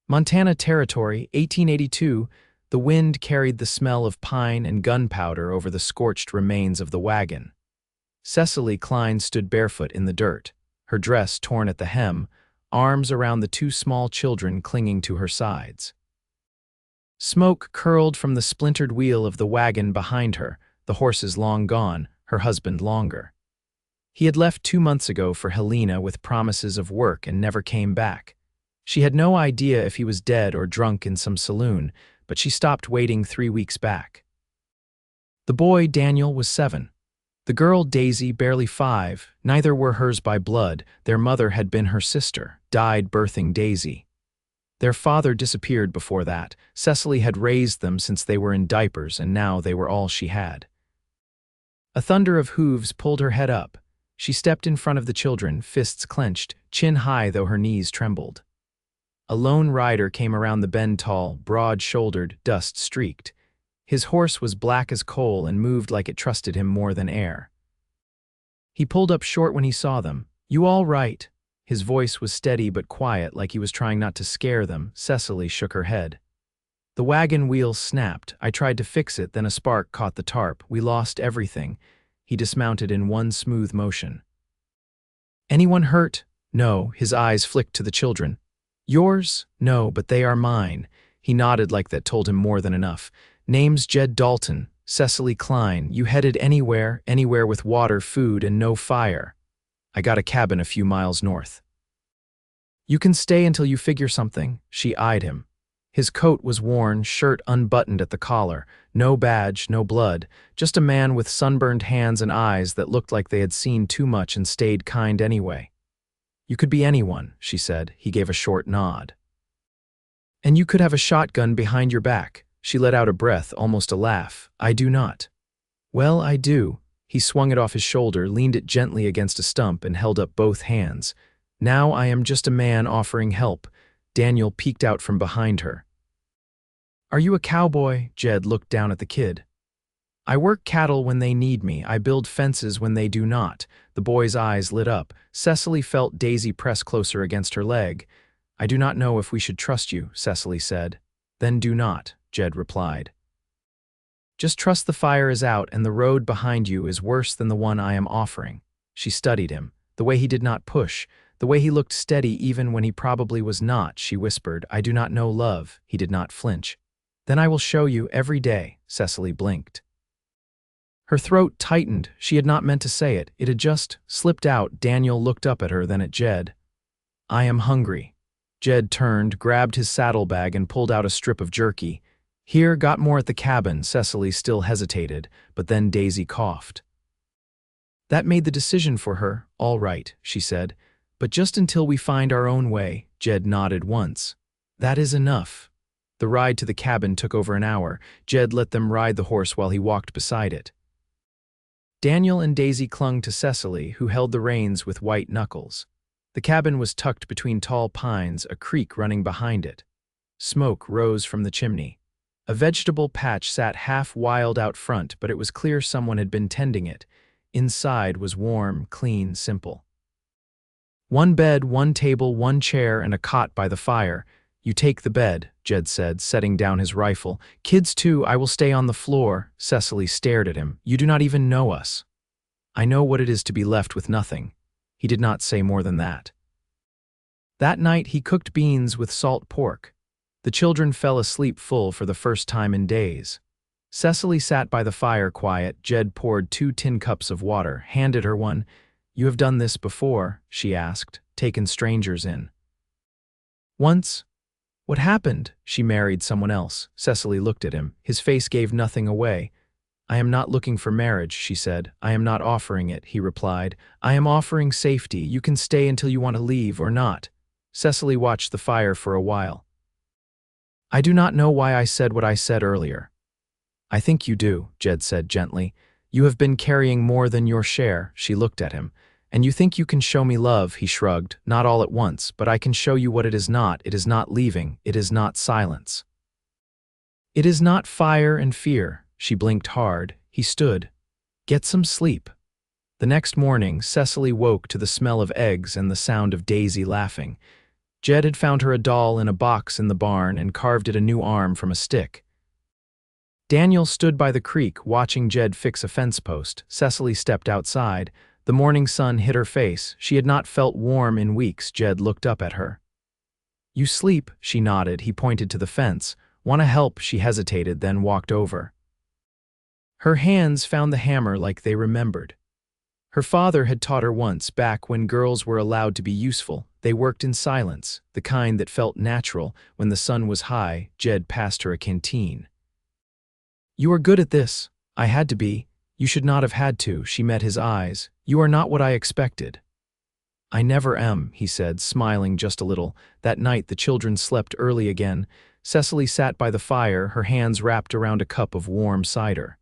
Montana Territory, 1882, the wind carried the smell of pine and gunpowder over the scorched remains of the wagon. Cecily Kline stood barefoot in the dirt, her dress torn at the hem, arms around the two small children clinging to her sides. Smoke curled from the splintered wheel of the wagon behind her, the horses long gone, her husband longer. He had left 2 months ago for Helena with promises of work and never came back. She had no idea if he was dead or drunk in some saloon, but she stopped waiting 3 weeks back. The boy, Daniel, was 7. The girl, Daisy, barely 5. Neither were hers by blood. Their mother had been her sister, died birthing Daisy. Their father disappeared before that. Cecily had raised them since they were in diapers, and now they were all she had. A thunder of hooves pulled her head up. She stepped in front of the children, fists clenched, chin high though her knees trembled. A lone rider came around the bend, tall, broad-shouldered, dust-streaked. His horse was black as coal and moved like it trusted him more than air. He pulled up short when he saw them. "You all right?" His voice was steady but quiet, like he was trying not to scare them. Cecily shook her head. "The wagon wheels snapped. I tried to fix it, then a spark caught the tarp. We lost everything." He dismounted in one smooth motion. "Anyone hurt?" "No." His eyes flicked to the children. "Yours?" "No, but they are mine." He nodded like that told him more than enough. "Name's Jed Dalton, Cecily Kline. You headed anywhere with water, food, and no fire." "I got a cabin a few miles north." "You can stay until you figure something." She eyed him. His coat was worn, shirt unbuttoned at the collar. No badge, no blood, just a man with sunburned hands and eyes that looked like they had seen too much and stayed kind anyway. "You could be anyone," she said. He gave a short nod. "And you could have a shotgun behind your back." She let out a breath, almost a laugh. "I do not." "Well, I do." He swung it off his shoulder, leaned it gently against a stump, and held up both hands. "Now I am just a man offering help." Daniel peeked out from behind her. "Are you a cowboy?" Jed looked down at the kid. "I work cattle when they need me. I build fences when they do not." The boy's eyes lit up. Cecily felt Daisy press closer against her leg. "I do not know if we should trust you," Cecily said. "Then do not," Jed replied. "Just trust the fire is out and the road behind you is worse than the one I am offering." She studied him. The way he did not push, the way he looked steady even when he probably was not. She whispered, "I do not know love." He did not flinch. "Then I will show you every day." Cecily blinked. Her throat tightened. She had not meant to say it. It had just slipped out. Daniel looked up at her, then at Jed. "I am hungry." Jed turned, grabbed his saddlebag, and pulled out a strip of jerky. "Here, got more at the cabin." Cecily still hesitated, but then Daisy coughed. That made the decision for her. "All right," she said. "But just until we find our own way." Jed nodded once. "That is enough." The ride to the cabin took over an hour. Jed let them ride the horse while he walked beside it. Daniel and Daisy clung to Cecily, who held the reins with white knuckles. The cabin was tucked between tall pines, a creek running behind it. Smoke rose from the chimney. A vegetable patch sat half wild out front, but it was clear someone had been tending it. Inside was warm, clean, simple. "One bed, one table, one chair, and a cot by the fire." "You take the bed," Jed said, setting down his rifle. "Kids too, I will stay on the floor." Cecily stared at him. "You do not even know us." "I know what it is to be left with nothing." He did not say more than that. That night he cooked beans with salt pork. The children fell asleep full for the first time in days. Cecily sat by the fire quiet. Jed poured 2 tin cups of water, handed her one. "You have done this before?" she asked, "taken strangers in?" "Once." "What happened?" "She married someone else." Cecily looked at him. His face gave nothing away. "I am not looking for marriage," she said. "I am not offering it," he replied. "I am offering safety. You can stay until you want to leave or not." Cecily watched the fire for a while. "I do not know why I said what I said earlier." "I think you do," Jed said gently. "You have been carrying more than your share." She looked at him. "And you think you can show me love," he shrugged. "Not all at once, but I can show you what it is not. It is not leaving. It is not silence. It is not fire and fear." She blinked hard. He stood. "Get some sleep." The next morning, Cecily woke to the smell of eggs and the sound of Daisy laughing. Jed had found her a doll in a box in the barn and carved it a new arm from a stick. Daniel stood by the creek watching Jed fix a fence post. Cecily stepped outside. The morning sun hit her face. She had not felt warm in weeks. Jed looked up at her. "You sleep," she nodded. He pointed to the fence. "Want to help?" She hesitated, then walked over. Her hands found the hammer like they remembered. Her father had taught her once, back when girls were allowed to be useful. They worked in silence, the kind that felt natural. When the sun was high, Jed passed her a canteen. "You are good at this." "I had to be." "You should not have had to." She met his eyes. "You are not what I expected." "I never am," he said, smiling just a little. That night the children slept early again. Cecily sat by the fire, her hands wrapped around a cup of warm cider.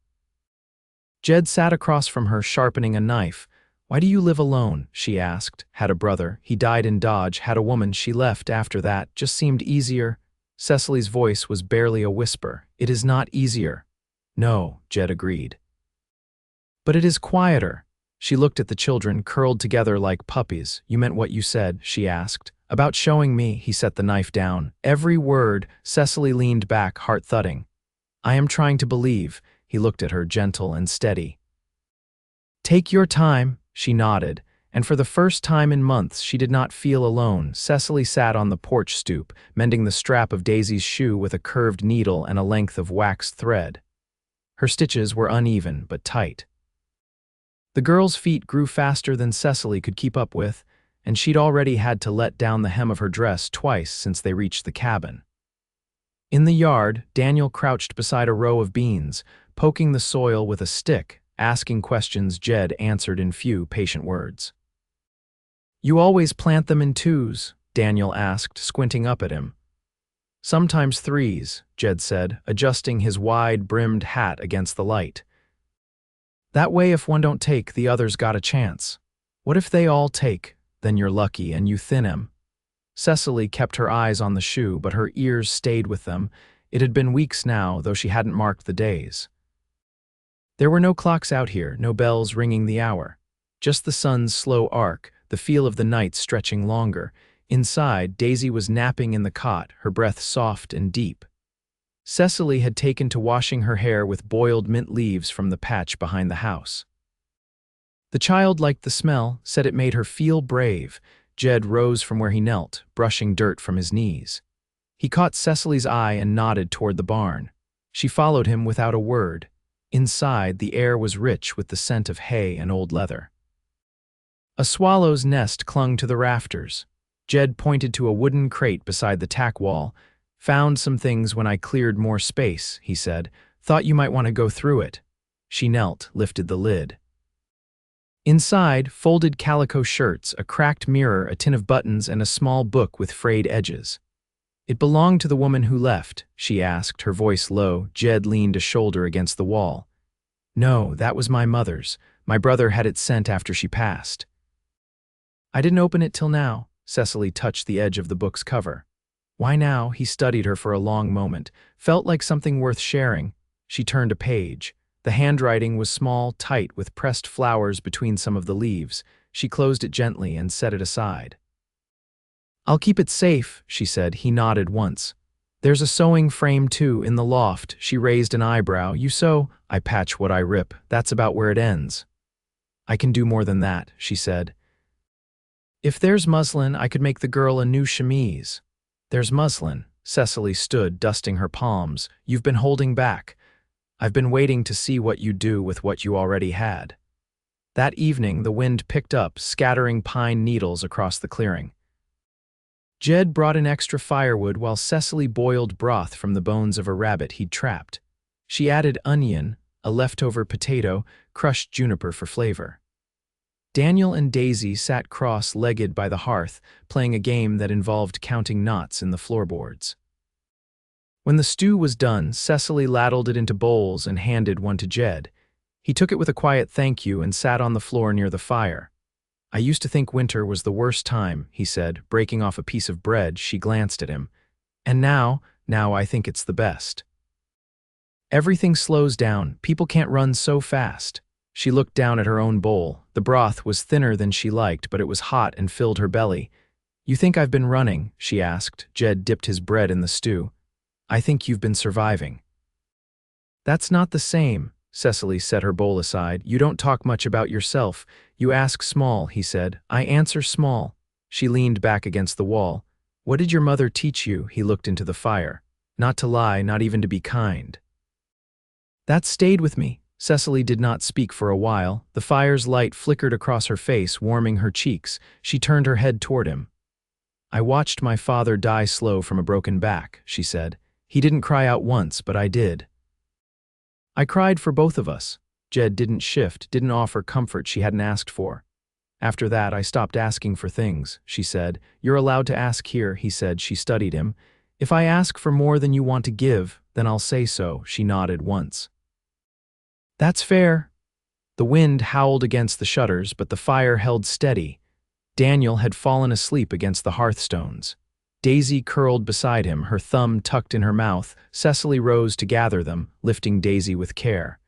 Jed sat across from her, sharpening a knife. "Why do you live alone?" she asked. "Had a brother. He died in Dodge. Had a woman. She left after that. Just seemed easier." Cecily's voice was barely a whisper. "It is not easier." "No," Jed agreed. "But it is quieter." She looked at the children, curled together like puppies. "You meant what you said?" she asked. "About showing me." He set the knife down. "Every word." Cecily leaned back, heart thudding. "I am trying to believe." He looked at her, gentle and steady. "Take your time." She nodded, and for the first time in months she did not feel alone. Cecily sat on the porch stoop, mending the strap of Daisy's shoe with a curved needle and a length of waxed thread. Her stitches were uneven but tight. The girl's feet grew faster than Cecily could keep up with, and she'd already had to let down the hem of her dress twice since they reached the cabin. In the yard, Daniel crouched beside a row of beans, poking the soil with a stick, asking questions Jed answered in few, patient words. "You always plant them in twos?" Daniel asked, squinting up at him. "Sometimes threes," Jed said, adjusting his wide-brimmed hat against the light. "That way if one don't take, the others got a chance. What if they all take? Then you're lucky and you thin 'em." Cecily kept her eyes on the shoe, but her ears stayed with them. It had been weeks now, though she hadn't marked the days. There were no clocks out here, no bells ringing the hour. Just the sun's slow arc, the feel of the night stretching longer. Inside, Daisy was napping in the cot, her breath soft and deep. Cecily had taken to washing her hair with boiled mint leaves from the patch behind the house. The child liked the smell, said it made her feel brave. Jed rose from where he knelt, brushing dirt from his knees. He caught Cecily's eye and nodded toward the barn. She followed him without a word. Inside, the air was rich with the scent of hay and old leather. A swallow's nest clung to the rafters. Jed pointed to a wooden crate beside the tack wall. "Found some things when I cleared more space," he said. "Thought you might want to go through it." She knelt, lifted the lid. Inside, folded calico shirts, a cracked mirror, a tin of buttons, and a small book with frayed edges. "It belonged to the woman who left?" she asked, her voice low. Jed leaned a shoulder against the wall. "No, that was my mother's. My brother had it sent after she passed." "I didn't open it till now." Cecily touched the edge of the book's cover. "Why now?" He studied her for a long moment. Felt like something worth sharing. She turned a page. The handwriting was small, tight, with pressed flowers between some of the leaves. She closed it gently and set it aside. "I'll keep it safe," she said. He nodded once. "There's a sewing frame, too, in the loft." She raised an eyebrow. "You sew?" "I patch what I rip. That's about where it ends." "I can do more than that," she said. "If there's muslin, I could make the girl a new chemise." "There's muslin." Cecily stood, dusting her palms. "You've been holding back." "I've been waiting to see what you do with what you already had." That evening, the wind picked up, scattering pine needles across the clearing. Jed brought in extra firewood while Cecily boiled broth from the bones of a rabbit he'd trapped. She added onion, a leftover potato, crushed juniper for flavor. Daniel and Daisy sat cross-legged by the hearth, playing a game that involved counting knots in the floorboards. When the stew was done, Cecily ladled it into bowls and handed one to Jed. He took it with a quiet thank you and sat on the floor near the fire. "I used to think winter was the worst time," he said, breaking off a piece of bread. She glanced at him. "And now I think it's the best. Everything slows down. People can't run so fast." She looked down at her own bowl. The broth was thinner than she liked, but it was hot and filled her belly. "You think I've been running?" she asked. Jed dipped his bread in the stew. "I think you've been surviving." "That's not the same." Cecily set her bowl aside. "You don't talk much about yourself. You ask small," he said. "I answer small." She leaned back against the wall. "What did your mother teach you?" He looked into the fire. "Not to lie, not even to be kind." "That stayed with me." Cecily did not speak for a while. The fire's light flickered across her face, warming her cheeks. She turned her head toward him. "I watched my father die slow from a broken back," she said. "He didn't cry out once, but I did. I cried for both of us." Jed didn't shift, didn't offer comfort she hadn't asked for. "After that, I stopped asking for things," she said. "You're allowed to ask here," he said. She studied him. "If I ask for more than you want to give, then I'll say so." She nodded once. "That's fair." The wind howled against the shutters, but the fire held steady. Daniel had fallen asleep against the hearthstones. Daisy curled beside him, her thumb tucked in her mouth. Cecily rose to gather them, lifting Daisy with care.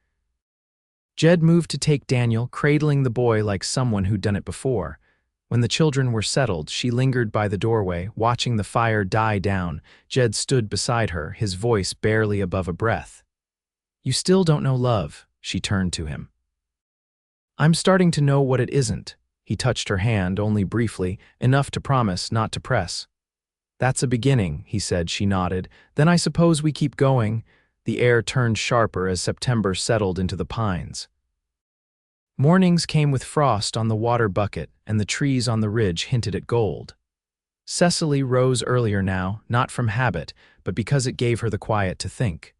Jed moved to take Daniel, cradling the boy like someone who'd done it before. When the children were settled, she lingered by the doorway, watching the fire die down. Jed stood beside her, his voice barely above a breath. "You still don't know love," she turned to him. "I'm starting to know what it isn't." He touched her hand, only briefly, enough to promise not to press. "That's a beginning," he said. She nodded. "Then I suppose we keep going." The air turned sharper as September settled into the pines. Mornings came with frost on the water bucket, and the trees on the ridge hinted at gold. Cecily rose earlier now, not from habit, but because it gave her the quiet to think.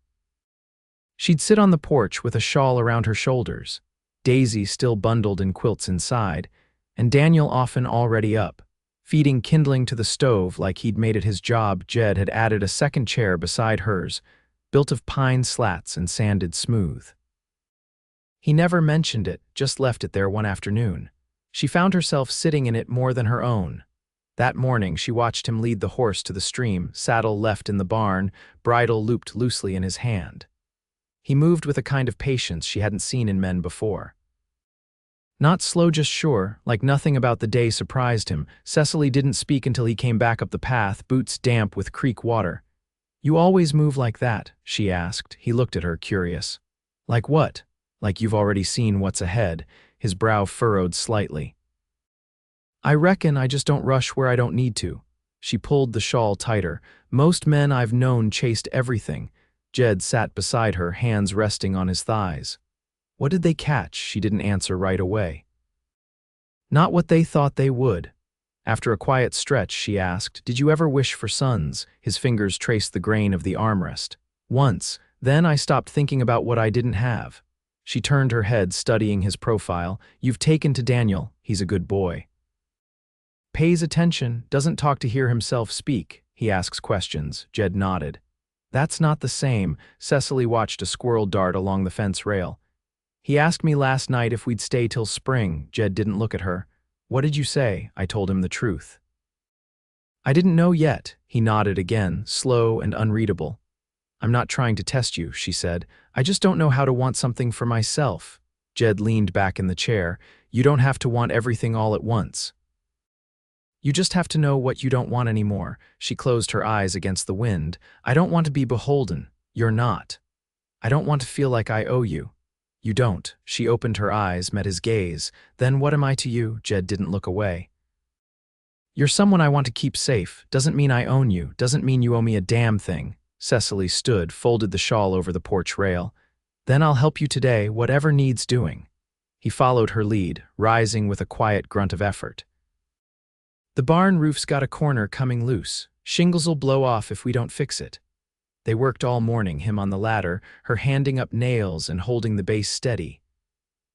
She'd sit on the porch with a shawl around her shoulders, Daisy still bundled in quilts inside, and Daniel often already up, feeding kindling to the stove like he'd made it his job. Jed had added a second chair beside hers, built of pine slats and sanded smooth. He never mentioned it, just left it there one afternoon. She found herself sitting in it more than her own. That morning she watched him lead the horse to the stream, saddle left in the barn, bridle looped loosely in his hand. He moved with a kind of patience she hadn't seen in men before. Not slow, just sure, like nothing about the day surprised him. Cecily didn't speak until he came back up the path, boots damp with creek water. "You always move like that?" she asked. He looked at her, curious. "Like what?" "Like you've already seen what's ahead." His brow furrowed slightly. "I reckon I just don't rush where I don't need to." She pulled the shawl tighter. "Most men I've known chased everything." Jed sat beside her, hands resting on his thighs. "What did they catch?" She didn't answer right away. "Not what they thought they would." After a quiet stretch, she asked, "Did you ever wish for sons?" His fingers traced the grain of the armrest. "Once. Then I stopped thinking about what I didn't have." She turned her head, studying his profile. "You've taken to Daniel. He's a good boy. Pays attention, doesn't talk to hear himself speak. He asks questions." Jed nodded. "That's not the same." Cecily watched a squirrel dart along the fence rail. "He asked me last night if we'd stay till spring." Jed didn't look at her. "What did you say?" I told him the truth. "I didn't know yet." He nodded again, slow and unreadable. "I'm not trying to test you," she said. "I just don't know how to want something for myself." Jed leaned back in the chair. "You don't have to want everything all at once. You just have to know what you don't want anymore." She closed her eyes against the wind. "I don't want to be beholden. You're not. I don't want to feel like I owe you. You don't." She opened her eyes, met his gaze. "Then what am I to you?" Jed didn't look away. "You're someone I want to keep safe. Doesn't mean I own you. Doesn't mean you owe me a damn thing." Cecily stood, folded the shawl over the porch rail. "Then I'll help you today, whatever needs doing." He followed her lead, rising with a quiet grunt of effort. "The barn roof's got a corner coming loose. Shingles'll blow off if we don't fix it." They worked all morning, him on the ladder, her handing up nails and holding the base steady.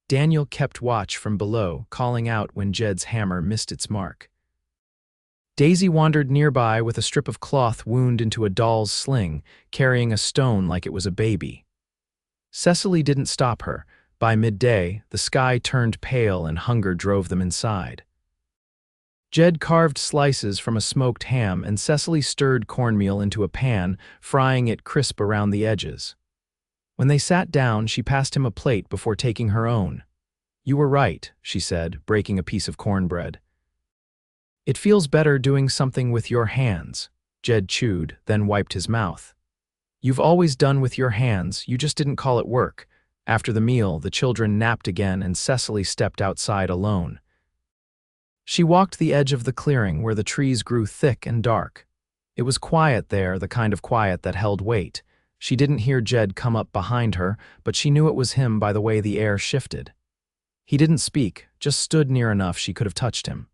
Daniel kept watch from below, calling out when Jed's hammer missed its mark. Daisy wandered nearby with a strip of cloth wound into a doll's sling, carrying a stone like it was a baby. Cecily didn't stop her. By midday, the sky turned pale and hunger drove them inside. Jed carved slices from a smoked ham, and Cecily stirred cornmeal into a pan, frying it crisp around the edges. When they sat down, she passed him a plate before taking her own. "You were right," she said, breaking a piece of cornbread. It feels better doing something with your hands, Jed chewed, then wiped his mouth. You've always done with your hands, you just didn't call it work. After the meal, the children napped again and Cecily stepped outside alone. She walked the edge of the clearing where the trees grew thick and dark. It was quiet there, the kind of quiet that held weight. She didn't hear Jed come up behind her, but she knew it was him by the way the air shifted. He didn't speak, just stood near enough she could have touched him.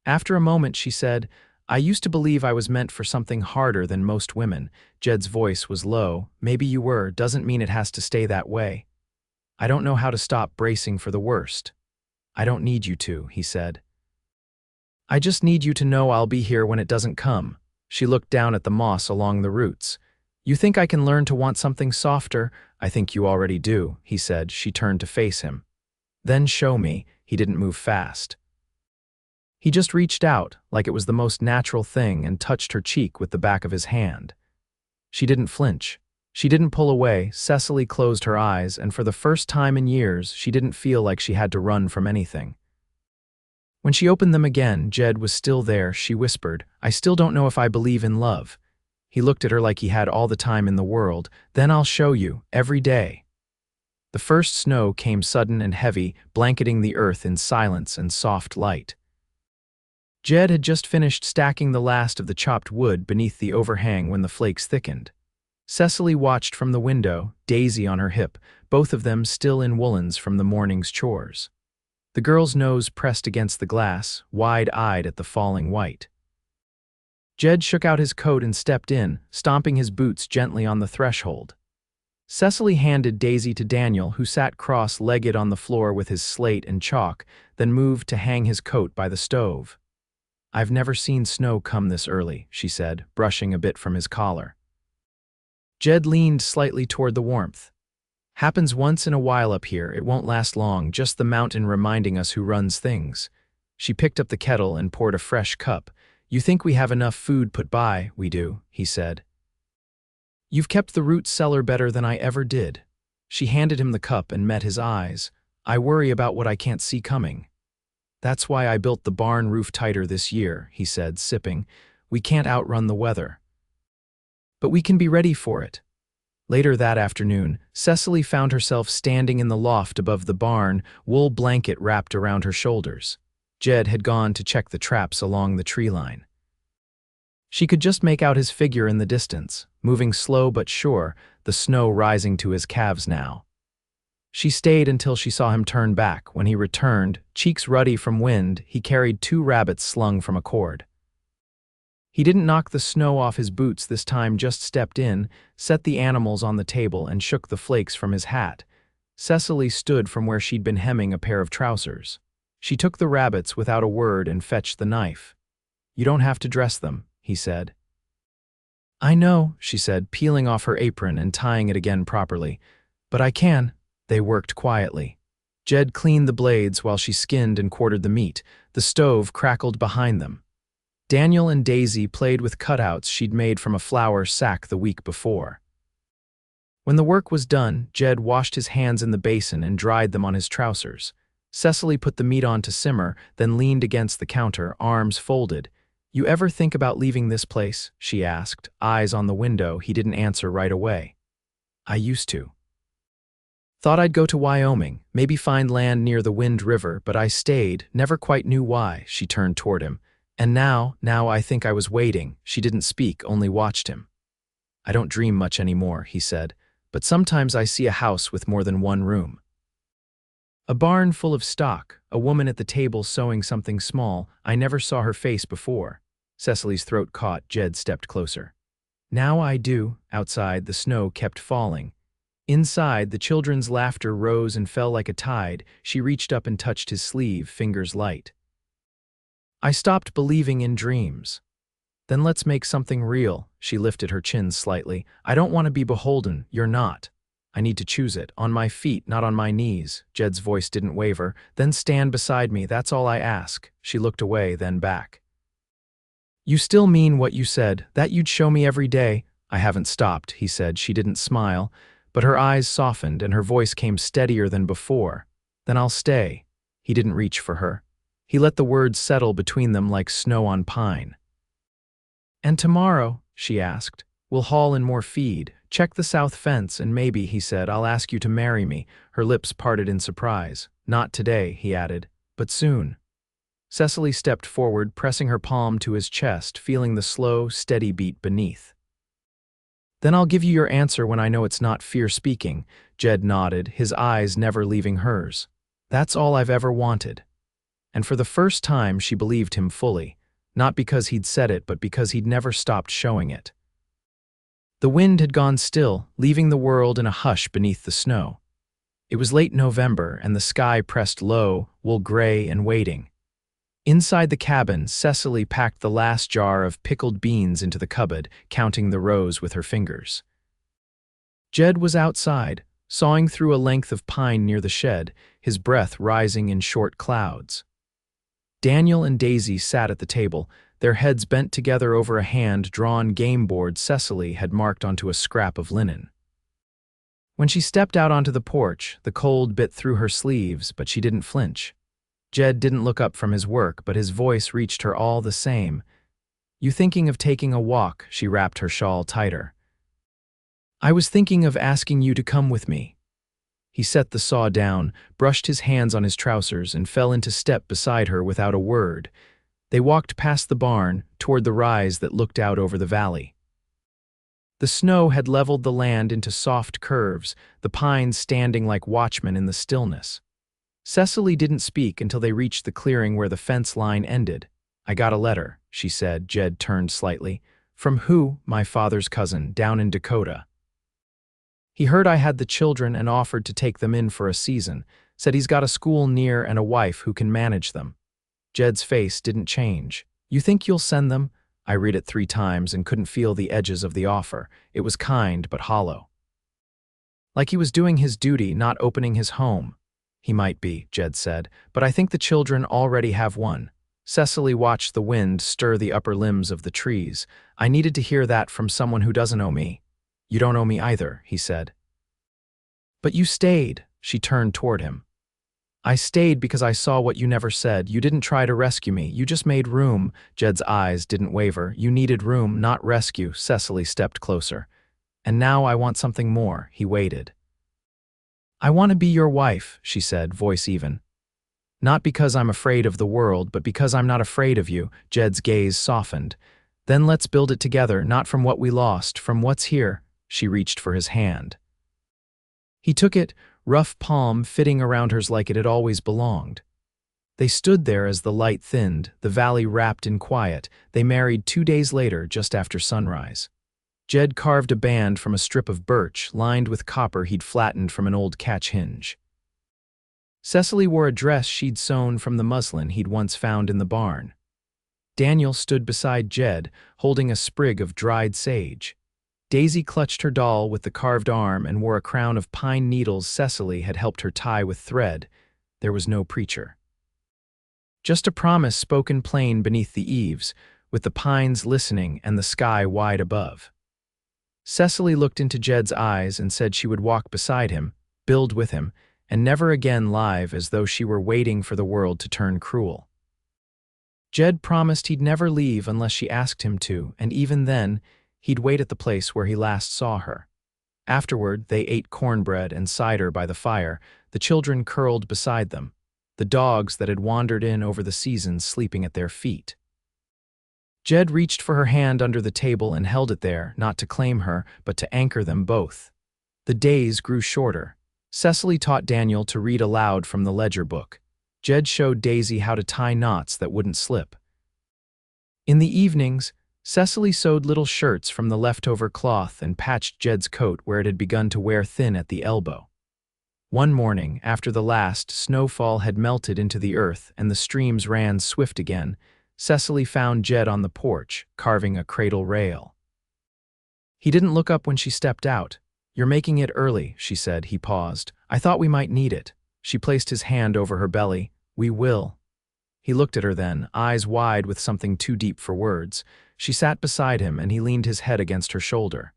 After a moment, she said, "I used to believe I was meant for something harder than most women." Jed's voice was low. "Maybe you were, doesn't mean it has to stay that way. I don't know how to stop bracing for the worst." "I don't need you to," he said. "I just need you to know I'll be here when it doesn't come." She looked down at the moss along the roots. "You think I can learn to want something softer?" "I think you already do," he said. She turned to face him. "Then show me." He didn't move fast. He just reached out, like it was the most natural thing, and touched her cheek with the back of his hand. She didn't flinch. She didn't pull away. Cecily closed her eyes, and for the first time in years, she didn't feel like she had to run from anything. When she opened them again, Jed was still there. She whispered, "I still don't know if I believe in love." He looked at her like he had all the time in the world. "Then I'll show you, every day." The first snow came sudden and heavy, blanketing the earth in silence and soft light. Jed had just finished stacking the last of the chopped wood beneath the overhang when the flakes thickened. Cecily watched from the window, Daisy on her hip, both of them still in woolens from the morning's chores. The girl's nose pressed against the glass, wide-eyed at the falling white. Jed shook out his coat and stepped in, stomping his boots gently on the threshold. Cecily handed Daisy to Daniel, who sat cross-legged on the floor with his slate and chalk, then moved to hang his coat by the stove. "I've never seen snow come this early," she said, brushing a bit from his collar. Jed leaned slightly toward the warmth. "Happens once in a while up here. It won't last long, just the mountain reminding us who runs things." She picked up the kettle and poured a fresh cup. "You think we have enough food put by?" "We do," he said. "You've kept the root cellar better than I ever did." She handed him the cup and met his eyes. "I worry about what I can't see coming." "That's why I built the barn roof tighter this year," he said, sipping. "We can't outrun the weather. But we can be ready for it." Later that afternoon, Cecily found herself standing in the loft above the barn, wool blanket wrapped around her shoulders. Jed had gone to check the traps along the tree line. She could just make out his figure in the distance, moving slow but sure, the snow rising to his calves now. She stayed until she saw him turn back. When he returned, cheeks ruddy from wind, he carried 2 rabbits slung from a cord. He didn't knock the snow off his boots this time, just stepped in, set the animals on the table, and shook the flakes from his hat. Cecily stood from where she'd been hemming a pair of trousers. She took the rabbits without a word and fetched the knife. "You don't have to dress them," he said. "I know," she said, peeling off her apron and tying it again properly. "But I can." They worked quietly. Jed cleaned the blades while she skinned and quartered the meat. The stove crackled behind them. Daniel and Daisy played with cutouts she'd made from a flour sack the week before. When the work was done, Jed washed his hands in the basin and dried them on his trousers. Cecily put the meat on to simmer, then leaned against the counter, arms folded. "You ever think about leaving this place?" she asked, eyes on the window. He didn't answer right away. "I used to. Thought I'd go to Wyoming, maybe find land near the Wind River, but I stayed, never quite knew why." She turned toward him. "And now I think I was waiting." She didn't speak, only watched him. "I don't dream much anymore," he said, "but sometimes I see a house with more than one room. A barn full of stock, a woman at the table sewing something small. I never saw her face before." Cecily's throat caught. Jed stepped closer. "Now I do." Outside, the snow kept falling. Inside, the children's laughter rose and fell like a tide. She reached up and touched his sleeve, fingers light. "I stopped believing in dreams." "Then let's make something real." She lifted her chin slightly. "I don't want to be beholden. You're not. I need to choose it. On my feet, not on my knees." Jed's voice didn't waver. "Then stand beside me. That's all I ask." She looked away, then back. "You still mean what you said, that you'd show me every day?" "I haven't stopped," he said. She didn't smile, but her eyes softened and her voice came steadier than before. "Then I'll stay." He didn't reach for her. He let the words settle between them like snow on pine. "And tomorrow," she asked, "we'll haul in more feed, check the south fence, and maybe," he said, "I'll ask you to marry me." Her lips parted in surprise. "Not today," he added, "but soon." Cecily stepped forward, pressing her palm to his chest, feeling the slow, steady beat beneath. "Then I'll give you your answer when I know it's not fear speaking." Jed nodded, his eyes never leaving hers. "That's all I've ever wanted." And for the first time she believed him fully, not because he'd said it, but because he'd never stopped showing it. The wind had gone still, leaving the world in a hush beneath the snow. It was late November, and the sky pressed low, wool-gray and waiting. Inside the cabin, Cecily packed the last jar of pickled beans into the cupboard, counting the rows with her fingers. Jed was outside, sawing through a length of pine near the shed, his breath rising in short clouds. Daniel and Daisy sat at the table, their heads bent together over a hand-drawn game board Cecily had marked onto a scrap of linen. When she stepped out onto the porch, the cold bit through her sleeves, but she didn't flinch. Jed didn't look up from his work, but his voice reached her all the same. "You thinking of taking a walk?" She wrapped her shawl tighter. "I was thinking of asking you to come with me." He set the saw down, brushed his hands on his trousers, and fell into step beside her without a word. They walked past the barn, toward the rise that looked out over the valley. The snow had leveled the land into soft curves, the pines standing like watchmen in the stillness. Cecily didn't speak until they reached the clearing where the fence line ended. "I got a letter," she said. Jed turned slightly. "From who?" "My father's cousin, down in Dakota. He heard I had the children and offered to take them in for a season. Said he's got a school near and a wife who can manage them." Jed's face didn't change. "You think you'll send them?" I read it 3 times and couldn't feel the edges of the offer. It was kind but hollow. Like he was doing his duty, not opening his home. "He might be," Jed said, "but I think the children already have one." Cecily watched the wind stir the upper limbs of the trees. "I needed to hear that from someone who doesn't owe me." "You don't owe me either," he said. "But you stayed." She turned toward him. "I stayed because I saw what you never said. You didn't try to rescue me. You just made room." Jed's eyes didn't waver. "You needed room, not rescue." Cecily stepped closer. "And now I want something more." He waited. "I want to be your wife," she said, voice even. "Not because I'm afraid of the world, but because I'm not afraid of you." Jed's gaze softened. "Then let's build it together, not from what we lost, from what's here." She reached for his hand. He took it, rough palm fitting around hers like it had always belonged. They stood there as the light thinned, the valley wrapped in quiet. They married 2 days later, just after sunrise. Jed carved a band from a strip of birch, lined with copper he'd flattened from an old catch hinge. Cecily wore a dress she'd sewn from the muslin he'd once found in the barn. Daniel stood beside Jed, holding a sprig of dried sage. Daisy clutched her doll with the carved arm and wore a crown of pine needles Cecily had helped her tie with thread. There was no preacher. Just a promise spoken plain beneath the eaves, with the pines listening and the sky wide above. Cecily looked into Jed's eyes and said she would walk beside him, build with him, and never again live as though she were waiting for the world to turn cruel. Jed promised he'd never leave unless she asked him to, and even then, he'd wait at the place where he last saw her. Afterward, they ate cornbread and cider by the fire, the children curled beside them, the dogs that had wandered in over the seasons sleeping at their feet. Jed reached for her hand under the table and held it there, not to claim her, but to anchor them both. The days grew shorter. Cecily taught Daniel to read aloud from the ledger book. Jed showed Daisy how to tie knots that wouldn't slip. In the evenings, Cecily sewed little shirts from the leftover cloth and patched Jed's coat where it had begun to wear thin at the elbow. One morning, after the last snowfall had melted into the earth and the streams ran swift again, Cecily found Jed on the porch, carving a cradle rail. He didn't look up when she stepped out. "You're making it early," she said. He paused. "I thought we might need it." She placed his hand over her belly. "We will." He looked at her then, eyes wide with something too deep for words. She sat beside him and he leaned his head against her shoulder.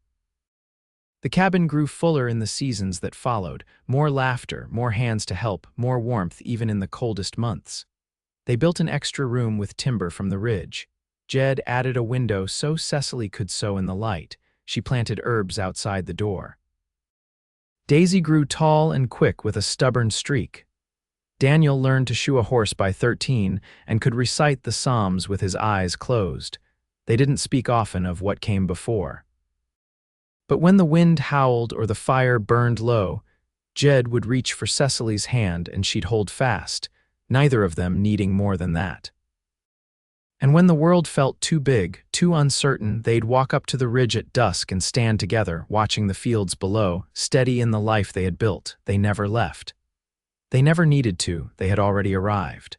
The cabin grew fuller in the seasons that followed, more laughter, more hands to help, more warmth even in the coldest months. They built an extra room with timber from the ridge. Jed added a window so Cecily could sew in the light. She planted herbs outside the door. Daisy grew tall and quick with a stubborn streak. Daniel learned to shoe a horse by 13 and could recite the Psalms with his eyes closed. They didn't speak often of what came before. But when the wind howled or the fire burned low, Jed would reach for Cecily's hand and she'd hold fast, neither of them needing more than that. And when the world felt too big, too uncertain, they'd walk up to the ridge at dusk and stand together, watching the fields below, steady in the life they had built. They never left. They never needed to, they had already arrived.